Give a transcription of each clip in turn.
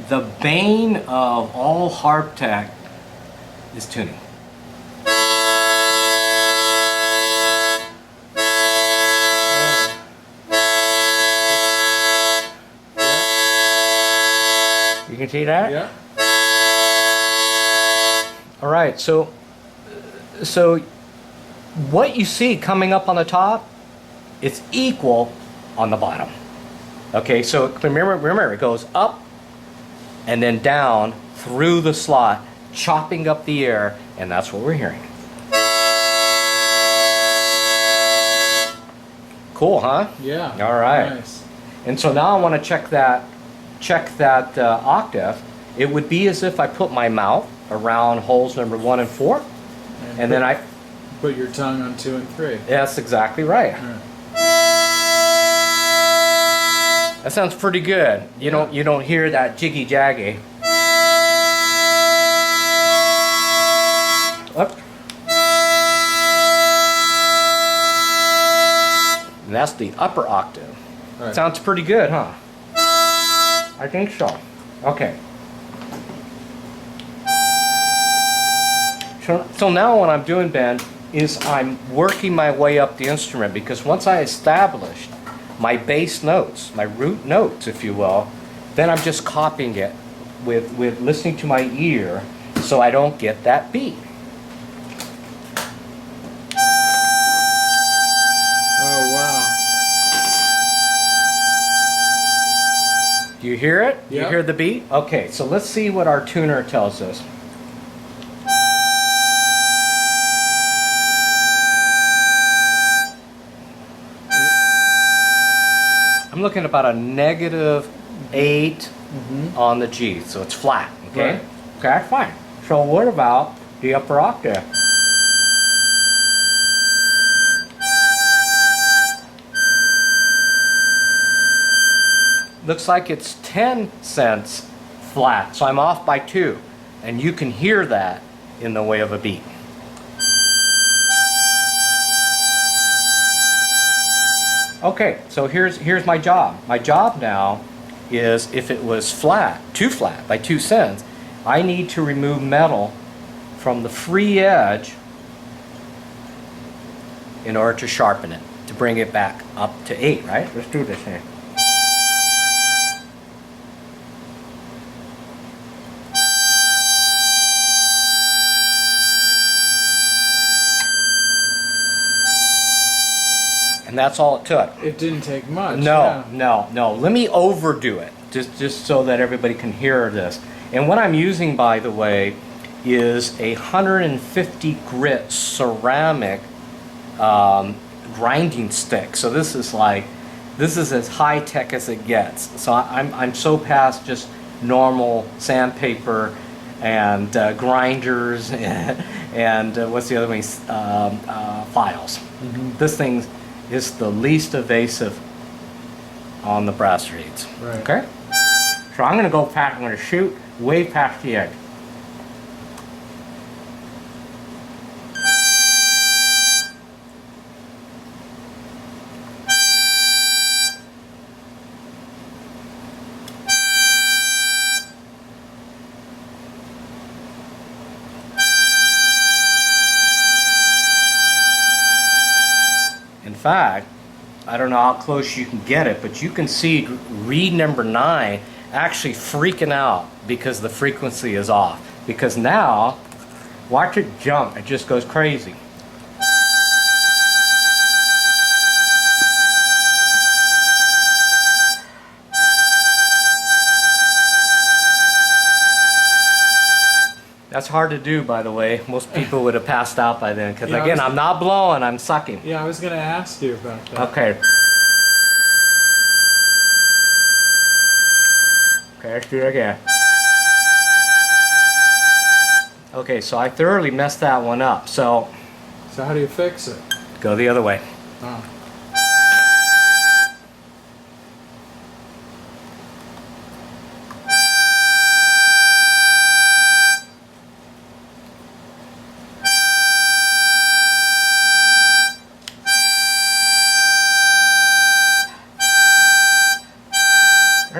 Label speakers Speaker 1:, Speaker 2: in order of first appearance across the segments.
Speaker 1: the bane of all harp tech is tuning. You can see that?
Speaker 2: Yeah.
Speaker 1: All right, so what you see coming up on the top, it's equal on the bottom. Okay, so remember it goes up and then down through the slot, chopping up the air, and that's what we're hearing. Cool, huh?
Speaker 2: Yeah.
Speaker 1: All right.
Speaker 2: Nice.
Speaker 1: And so now I want to check that octave. It would be as if I put my mouth around holes number 1 and 4, and then I
Speaker 2: put your tongue on 2 and 3.
Speaker 1: That's exactly right.
Speaker 2: Yeah.
Speaker 1: That sounds pretty good. You don't hear that jiggy jaggy. Up. And that's the upper octave.
Speaker 2: Right.
Speaker 1: Sounds pretty good, huh? I think so. Okay. So now what I'm doing, Ben, is I'm working my way up the instrument, because once I established my bass notes, my root notes, if you will, then I'm just copying it with listening to my ear so I don't get that beat.
Speaker 2: Oh, wow.
Speaker 1: Do you hear it?
Speaker 2: Yeah.
Speaker 1: You hear the beat? Okay, so let's see what our tuner tells us. I'm looking at about a -8 on the G, so it's flat, okay?
Speaker 2: Right.
Speaker 1: Okay, that's fine. So what about the upper octave? Looks like it's 10 cents flat, so I'm off by 2, and you can hear that in the way of a beat. Okay, so here's my job. My job now is, if it was flat, too flat, by 2 cents, I need to remove metal from the free edge in order to sharpen it, to bring it back up to 8, right? Let's do this here. And that's all it took.
Speaker 2: It didn't take much.
Speaker 1: No,
Speaker 2: yeah.
Speaker 1: no. Let me overdo it, just so that everybody can hear this. And what I'm using, by the way, is a 150 grit ceramic grinding stick. So this is as high tech as it gets. So I'm so past just normal sandpaper and grinders and what's the other one? Files. This thing is the least evasive on the brass reeds.
Speaker 2: Right.
Speaker 1: Okay? So I'm going to go past, I'm going to shoot way past the edge. In fact, I don't know how close you can get it, but you can see reed number 9 actually freaking out because the frequency is off. Because now, watch it jump, it just goes crazy. That's hard to do, by the way. Most people would have passed out by then, because again, I'm not blowing, I'm sucking.
Speaker 2: Yeah, I was going to ask you about that.
Speaker 1: Okay. Okay, let's do it again. Okay, so I thoroughly messed that one up. So
Speaker 2: how do you fix it?
Speaker 1: go the other way.
Speaker 2: Oh.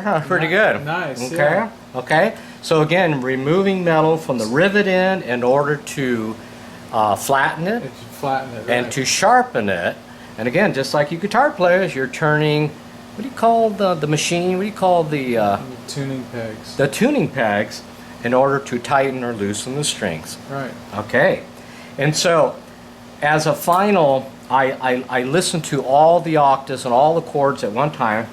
Speaker 1: Yeah, pretty good.
Speaker 2: Nice,
Speaker 1: Okay.
Speaker 2: yeah.
Speaker 1: Okay. So again, removing metal from the rivet end in order to flatten it
Speaker 2: If you flatten it,
Speaker 1: and
Speaker 2: right.
Speaker 1: to sharpen it. And again, just like you guitar players, you're turning, what do you call the machine? What do you call the
Speaker 2: tuning pegs.
Speaker 1: tuning pegs in order to tighten or loosen the strings?
Speaker 2: Right.
Speaker 1: Okay. And so as a final, I listen to all the octaves and all the chords at one time,